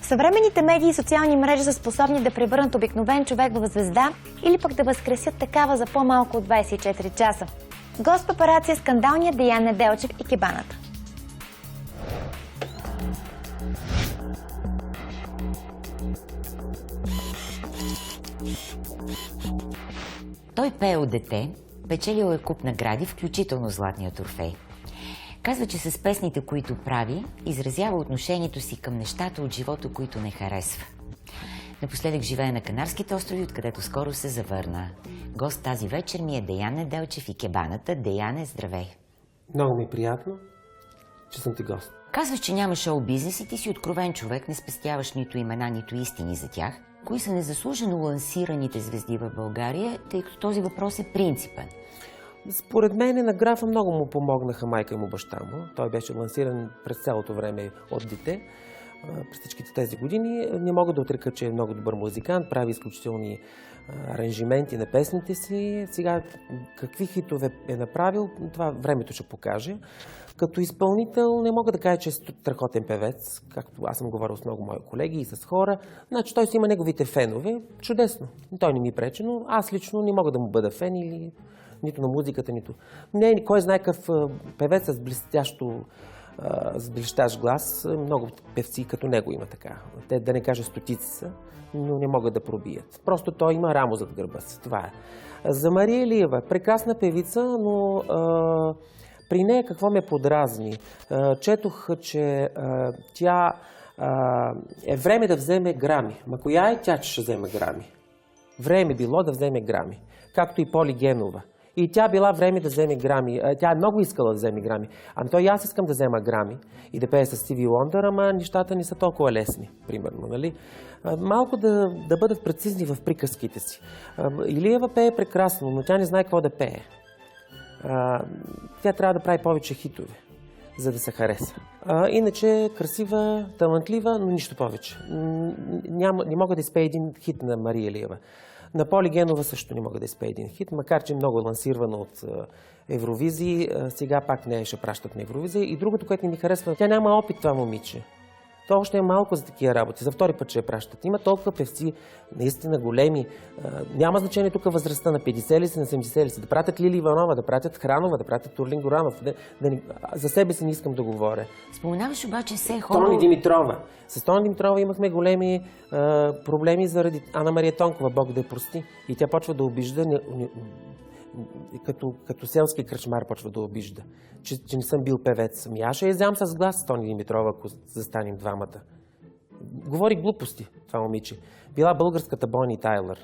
Съвременните медии и социални мрежи са способни да превърнат обикновен човек в звезда или пък да възкресят такава за по-малко от 24 часа. Гост в папараци е скандалният Деян Неделчев и кебаната. Той пее от дете, печелил е куп награди, включително Златният Орфей. Казва, че с песните, които прави, изразява отношението си към нещата от живота, които не харесва. Напоследък живее на Канарските острови, откъдето скоро се завърна. Гост тази вечер ми е Деян Неделчев и кебаната. Деяне, здравей! Много ми е приятно, че съм ти гост. Казваш, че нямаш шоу-бизнес и ти си откровен човек, не спестяваш нито имена, нито истини за тях. Кои са незаслужено лансираните звезди в България, тъй като този въпрос е принципен? Според мен на графа много му помогнаха майка и му баща му. Той беше лансиран през цялото време от дете. През всичките тези години не мога да отрека, че е много добър музикант, прави изключителни аранжименти на песните си. Сега какви хитове е направил, това времето ще покаже. Като изпълнител не мога да кажа, че е страхотен певец, както аз съм говорил с много мои колеги и с хора. Значи той си има неговите фенове. Чудесно. Той не ми пречи, но аз лично не мога да му бъда фен или нито на музиката, нито... Не, кой знае какъв певец с блестящ глас. Много певци като него има така. Те, да не кажа стотици са, но не могат да пробият. Просто той има рамо зад гърба си. Това е. За Мария Илиева, прекрасна певица, но при нея какво ме подразни? Четох, че тя е време да вземе грами. Ма коя е тя, че ще вземе грами? Време било да вземе грами. Както и Поли Генова. И тя била време да вземе грами. Тя много искала да вземе грами. Ами то и аз искам да взема грами и да пея с Стиви Уондър, ама нещата не са толкова лесни, примерно, нали? Малко да бъдат прецизни в приказките си. Илиева пее прекрасно, но тя не знае какво да пее. Тя трябва да прави повече хитове, за да се хареса. Иначе красива, талантлива, но нищо повече. Не мога да изпее един хит на Мария Илиева. На Поли Генова също не мога да изпее един хит, макар че много лансирана от Евровизии, сега пак не ще пращат на Евровизия. И другото, което не ми харесва, тя няма опит, това момиче. То още е малко за такива работи. За втори път ще я пращат. Има толкова певци, наистина големи. Няма значение тук възрастта на 50 ли си, на 70 ли си. Да пратят Лили Иванова, да пратят Хранова, да пратят Турлин Горанов. За себе си не искам да говоря. Споменаваш обаче все хора... Тони Димитрова. С Тони Димитрова имахме големи проблеми заради Анна Мария Тонкова, Бог да я прости. И тя почва да обижда, като селски кръчмар почва да обижда, че не съм бил певец. Ами аз ще язям с глас с Тони Димитрова, ако застанем двамата. Говори глупости, това момиче. Била българската Бони Тайлър.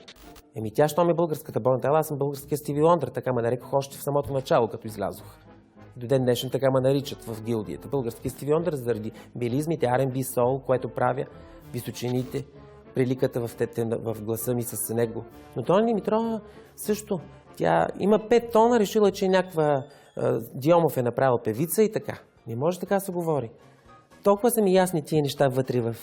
Еми тя, щом е българската Бони Тайлър, аз съм българския Стиви Уондър, така ме нарекох още в самото начало, като излязох. До ден днешен така ме наричат в гилдията. Българския Стиви Уондър заради белизмите, R&B, сол, което правя, височините, приликата в гласа ми с него. Но Тони Димитрова също. Тя има 5 тона, решила, че някаква Дионов е направил певица и така. Не може така да се говори. Толкова са ми ясни тия неща вътре в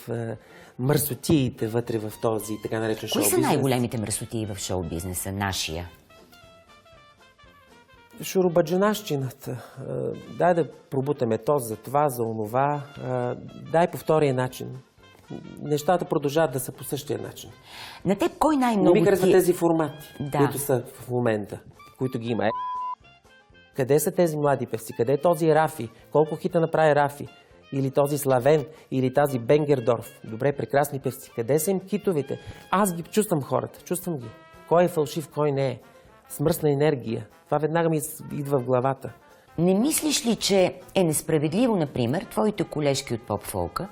мърсотиите, вътре в този така наречен шоу-бизнес. Кои са най-големите мърсотии в шоу-бизнеса, нашия? Шуробаджанащината. Дай да пробутаме то за това, за онова. Дай по втория начин. Нещата продължават да са по същия начин. На теб кой най-много Не ми харесват тези формати, да, които са в момента, които ги има. Къде са тези млади певци? Къде е този Рафи? Колко хита направи Рафи? Или този Славен? Или тази Бенгердорф? Добре, прекрасни певци. Къде са им хитовете? Аз ги чувствам хората, чувствам ги. Кой е фалшив, кой не е? Смръсна енергия. Това веднага ми идва в главата. Не мислиш ли, че е несправедливо, например, твоите колежки от поп-фолка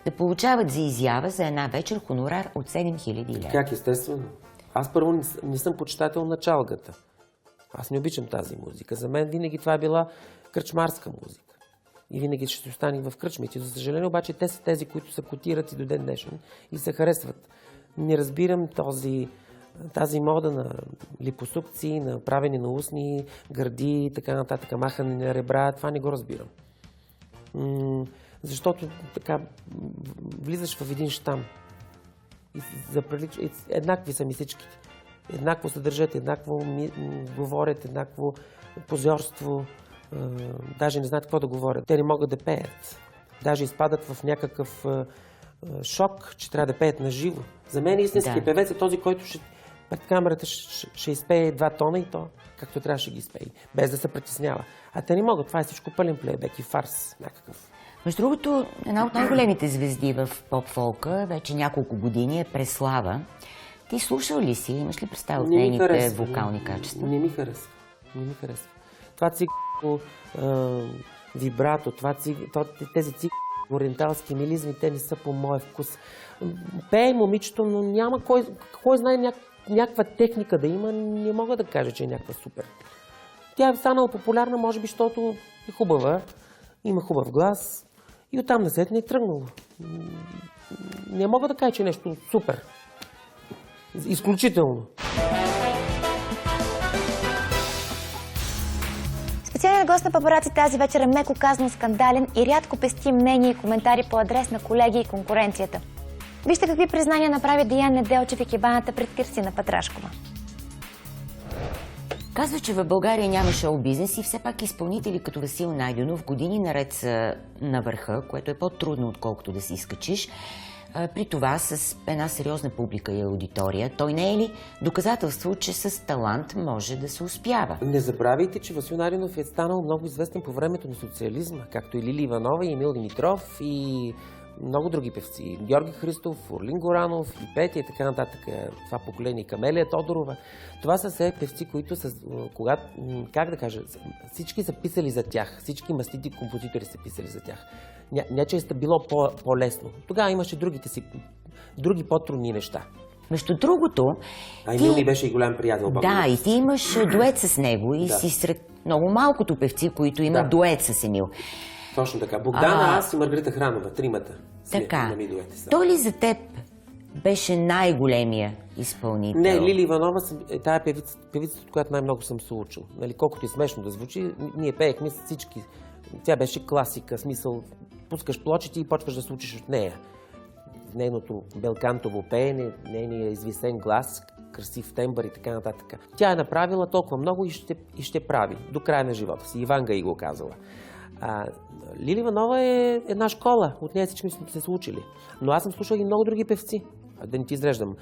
да получават за изява за една вечер хонорар от 7000 лева? Как, естествено. Аз първо не съм почитател на чалгата. Аз не обичам тази музика. За мен винаги това е била кръчмарска музика. И винаги ще остане в кръчмите. За съжаление, обаче, те са тези, които се котират и до ден днешен и се харесват. Не разбирам тази мода на липосукции, на правене на устни гърди и така нататък, махане на ребра. Това не го разбирам. Защото така влизаш в един щам. Еднакви са ми всичките. Еднакво се държат, еднакво говорят, еднакво позорство. Даже не знаят какво да говорят. Те не могат да пеят. Даже изпадат в някакъв шок, че трябва да пеят на живо. За мен истински певец е този, който пред камерата ще изпее 2 тона и то както трябва ще ги изпее, без да се притеснява. А те не могат. Това е всичко пълен плейбек и фарс някакъв. Между другото, една от най-големите звезди в поп-фолка вече няколко години е Преслава. Ти слушал ли си? Имаш ли представа от нейните вокални качества? Не ми харесва. Не ми харесва. Това вибрато, тези ориенталски мелизми, те не са по моя вкус. Пее момичето, но няма кой знае някаква техника да има, не мога да кажа, че е някаква супер. Тя е станала популярна, може би, защото е хубава, има хубав глас и оттам насетне е тръгнало. Не мога да кажа, че е нещо супер. Изключително. Специален гост на Папараци тази вечер е меко казано скандален и рядко пести мнения и коментари по адрес на колеги и конкуренцията. Вижте какви признания направи Деян Неделчев и кебаната пред Кристина Патрашкова. Казва, че в България няма шоу-бизнес и все пак изпълнители като Васил Найденов години наред са на върха, което е по-трудно, отколкото да си изкачиш. При това с една сериозна публика и аудитория. Той не е ли доказателство, че с талант може да се успява? Не забравяйте, че Васил Найденов е станал много известен по времето на социализма, както и Лили Иванова, и Емил Димитров, и много други певци. Георги Христов, Орлин Горанов, и Петя и така нататък. Това поколение, Камелия Тодорова. Това са все певци, които са, как да кажа, всички са писали за тях. Всички мастити композитори са писали за тях. Не, че е било по-лесно. Тогава имаше други по-трудни неща. Между другото... Емил ми беше и голям приятел. Да, и ти имаш дует с него и си сред много малкото певци, които имат дует с Емил. Точно така. Богдана, аз и Маргарита Хранова, тримата. Така. Той ли за теб беше най-големия изпълнител? Не, Лили Иванова е тая певицата, от която най-много съм се учил. Колкото и смешно да звучи, ние пеехме с всички. Тя беше класика, смисъл, пускаш плочите и почваш да се учиш от нея. Нейното белкантово пеене, нейният извисен глас, красив тембър и така нататък. Тя е направила толкова много и ще прави до края на живота си. Иван Гаи го казала. Лили Иванова е една школа, от нея всички сме се случили. Но аз съм слушал и много други певци. Да не ти изреждам.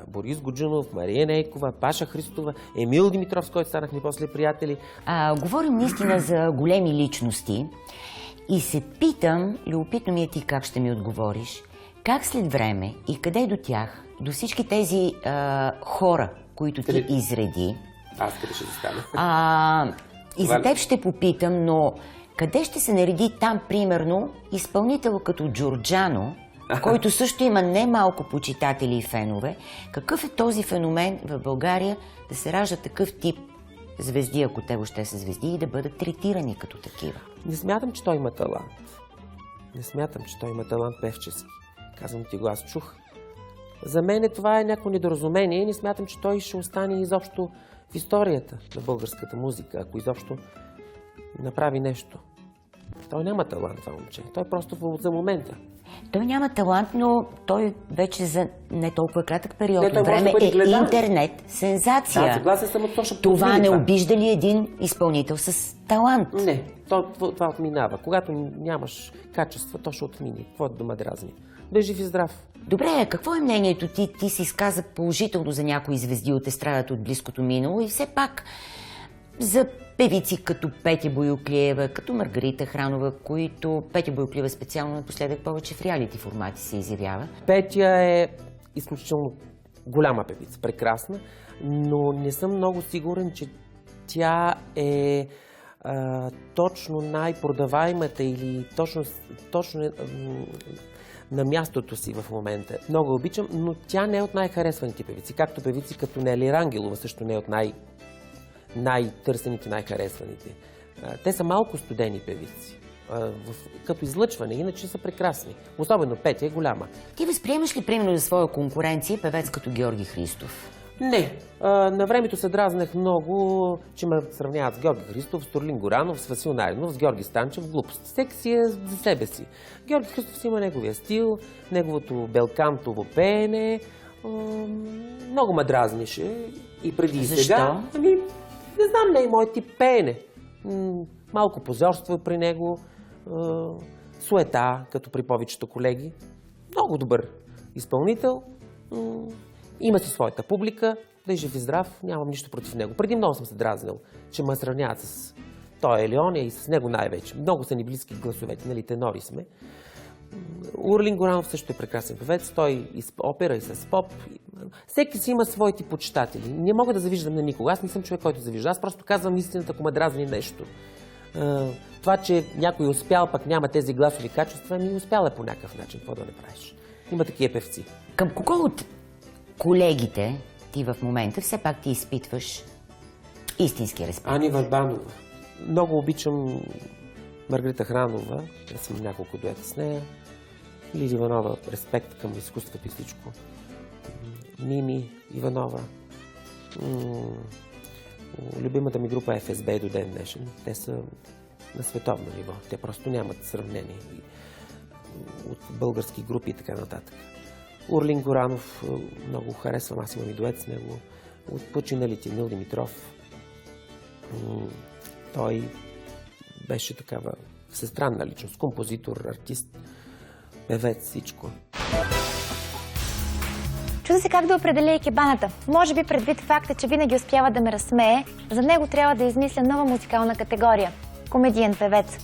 Борис Годжунов, Мария Нейкова, Паша Христова, Емил Димитров, с който станахме после приятели. Говорим наистина за големи личности и се питам, любопитно ми е ти как ще ми отговориш, как след време и къде до тях, до всички тези хора, които ти изреди. Аз къде ще застана? И за теб ще попитам, но къде ще се нареди там, примерно, изпълнител като Джорджано, който също има немалко почитатели и фенове? Какъв е този феномен в България да се ражда такъв тип звезди, ако те въобще са звезди, и да бъдат третирани като такива? Не смятам, че той има талант. Не смятам, че той има талант певчески. Казвам ти го, аз чух. За мен това е някакво недоразумение и не смятам, че той ще остане изобщо в историята на българската музика, ако изобщо направи нещо. Той няма талант, това момче. Той просто за момента. Той няма талант, но той вече за не толкова кратък период от време е интернет сензация. Да, съгласен съм от точно. Това не обижда ли един изпълнител с талант? Не, това отминава. Когато нямаш качество, то ще отмини. Какво да ме дразни? Да е жив и здрав. Добре, какво е мнението ти? Ти си изказа положително за някои звезди от естрадата от близкото минало и все пак за певици като Петя Боюклиева, като Маргарита Хранова, които Петя Боюклиева специално напоследък повече в реалити формати се изявява. Петя е изключително голяма певица, прекрасна, но не съм много сигурен, че тя е точно най-продаваемата или точно на мястото си в момента. Много обичам, но тя не е от най-харесваните певици, както певици като Нели Рангелова също не е от най-търсените, най-харесваните. Те са малко студени певици, като излъчване, иначе са прекрасни. Особено Петя е голяма. Ти възприемаш ли примерно за своя конкуренция певец като Георги Христов? Не. На времето се дразнах много, че ме сравняват с Георги Христов, с Орлин Горанов, с Васил Найденов, с Георги Станчев. Глупост. Всеки си е за себе си. Георги Христов си има неговия стил, неговото белкантово пеене. Много ме дразнише и преди и сега. Не знам, не е мой тип пеене. Малко позорство е при него, суета, като при повечето колеги. много добър изпълнител. Има си своята публика, да е жив и здрав, нямам нищо против него. Преди много съм се дразнил, че ме сравняват с той Елеония и с него най-вече. Много са ни близки гласовете, нали, тенори сме. Орлин Горанов също е прекрасен певец, той и с опера, и с поп. Всеки си има своите почитатели. Не мога да завиждам на никого. Аз не съм човек, който завижда. Аз просто казвам истината, ако ме дразни нещо. Това, че някой успял, пък няма тези гласови качества, ми успял е по някакъв начин. Какво да направиш? Има такива певци. Към кого от колегите ти в момента все пак ти изпитваш истински респект? Ани Върбанова. Много обичам Маргарита Хранова. Аз съм няколко дуета с нея. Лиди Иванова, респект към изкуството и всичко. Мими Иванова. Любимата ми група е ФСБ до ден днешен. Те са на световно ниво. Те просто нямат сравнение от български групи и така нататък. Орлин Горанов много харесвам. Аз имам и дует с него. От починалите Емил Димитров. Той беше такава всестранна личност. Композитор, артист, певец, всичко. Чуда се как да определя икебаната. Може би предвид факта, че винаги успява да ме разсмее, за него трябва да измисля нова музикална категория – комедиен певец.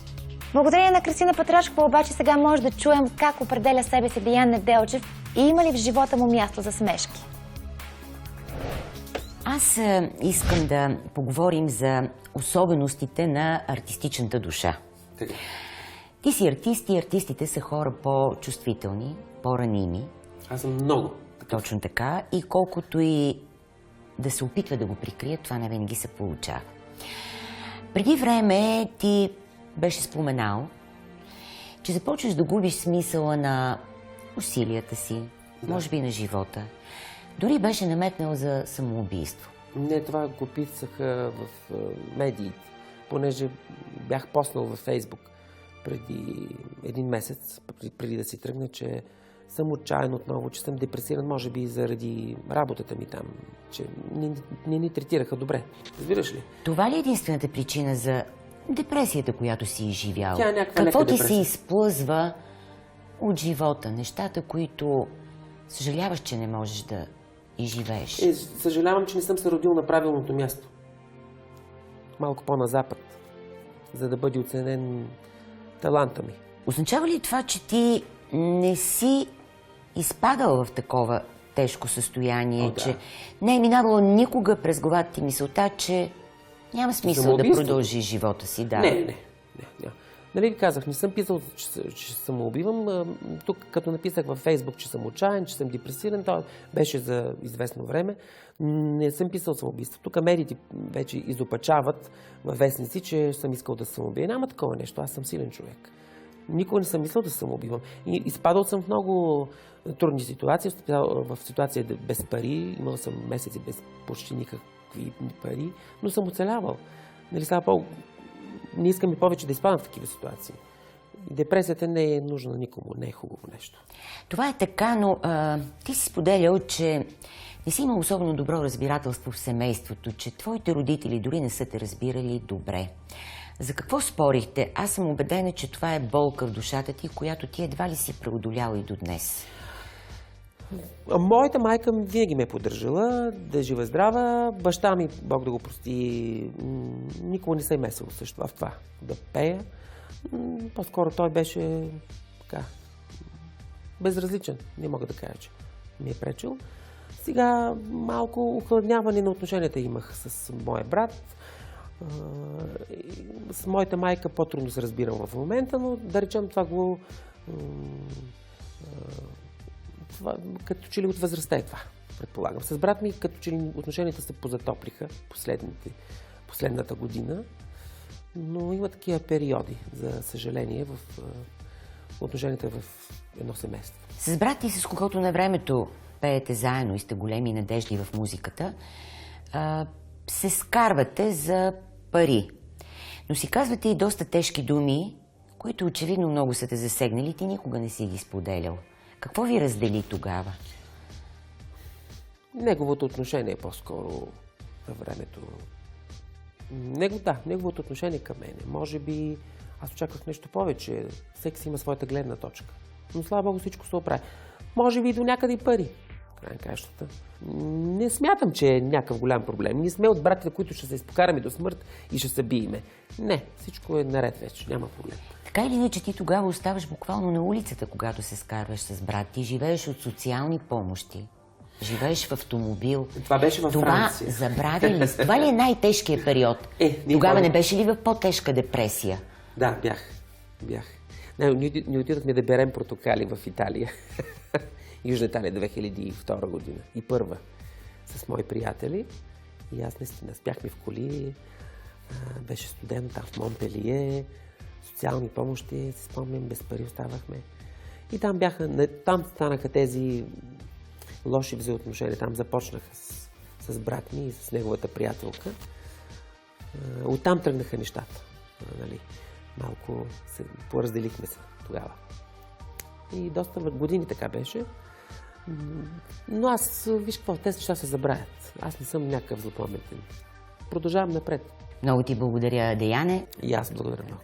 Благодарение на Кристина Петрашкова обаче сега може да чуем как определя себе си Деян Неделчев и има ли в живота му място за смешки. Аз искам да поговорим за особеностите на артистичната душа. Ти си артист и артистите са хора по-чувствителни, по-раними. Аз съм много. Точно така. И колкото и да се опитва да го прикрият, това не винаги се получава. Преди време ти беше споменал, че започваш да губиш смисъла на усилията си, може би на живота. Дори беше наметнал за самоубийство. Не, това го писаха в медиите, понеже бях поснал във Фейсбук преди един месец, преди да си тръгна, че съм отчаян отново, че съм депресиран, може би заради работата ми там, че не ни третираха добре. Разбираш ли? Това ли е единствената причина за депресията, която си изживял? Тя е някаква Какво лека ти се депресия. изплъзва от живота? Нещата, които съжаляваш, че не можеш да изживееш? Съжалявам, че не съм се родил на правилното място. Малко по-на запад, за да бъде оценен таланта ми. Означава ли това, че ти не си изпадал в такова тежко състояние, да. че не е минавало никога през главата ти мисълта, че няма смисъл да Самоубийство? продължиш живота си? Да. Не. Нали ви казах, не съм писал, че самоубивам. Тук, като написах във Фейсбук, че съм отчаян, че съм депресиран, то беше за известно време. Не съм писал самоубийство. Тук медиите вече изопачават във вестници, че съм искал да самоубия. Няма такова нещо. Аз съм силен човек. Никога не съм мислил да се самоубивам. И изпадал съм в много трудни ситуации. В ситуация без пари. Имал съм месеци без почти никакви пари, но съм оцелявал. Нали, слава Богу, не искам и повече да изпадам в такива ситуации. Депресията не е нужна на никому, не е хубаво нещо. Това е така, но ти си споделял, че не си имал особено добро разбирателство в семейството, че твоите родители дори не са те разбирали добре. За какво спорихте? Аз съм убедена, че това е болка в душата ти, която ти едва ли си преодолял и до днес. Моята майка винаги ме е поддържала, да е жива здрава. Баща ми, Бог да го прости, никога не се е месил също в това, да пея. По-скоро той беше така, безразличен. Не мога да кажа, че ми е пречил. Сега малко охладняване на отношенията имах с моя брат. С моята майка по-трудно се разбирам в момента, но да речем това го... като че ли от възрастта е това, предполагам. С брат ми, като че ли отношенията се позатоплиха последната година, но има такива периоди, за съжаление, в отношенията в едно семейство. С брат ти, с когото на времето пеете заедно и сте големи надежди в музиката, се скарвате за пари. Но си казвате и доста тежки думи, които очевидно много са те засегнали, ти никога не си ги споделял. Какво ви раздели тогава? Неговото отношение по-скоро на времето. Неговото отношение към мене. Може би аз очаквах нещо повече. Всеки си има своята гледна точка. Но слава Богу всичко се оправи. може би и до някъде и пари. Край на краищата. Не смятам, че е някакъв голям проблем. Ние сме от братите, които ще се изпокараме до смърт и ще се биеме. Не, всичко е наред вече, няма проблем. Така или иначе ти тогава оставаш буквално на улицата, когато се скарваш с брат. Ти живееш от социални помощи. Живееш в автомобил. Това беше във Франция. Това забравя ли? Това ли е най-тежкият период? Тогава не беше ли в по-тежка депресия? Да, бях. Ние отидохме да берем портокали в Италия. Южна Италия, 2002 година. И първа. С мои приятели. И аз наистина спяхме в коли. Беше студент там в Монпелие. Социални помощи, си спомням, без пари оставахме. И там станаха тези лоши взаимоотношения. Там започнаха с брат ми и с неговата приятелка. Оттам тръгнаха нещата. Нали? Малко поразделихме се тогава. И доста години така беше. Но аз, виж какво, тези неща се забравят. Аз не съм някакъв злопаметен. Продължавам напред. Много ти благодаря, Деяне. И аз благодаря много.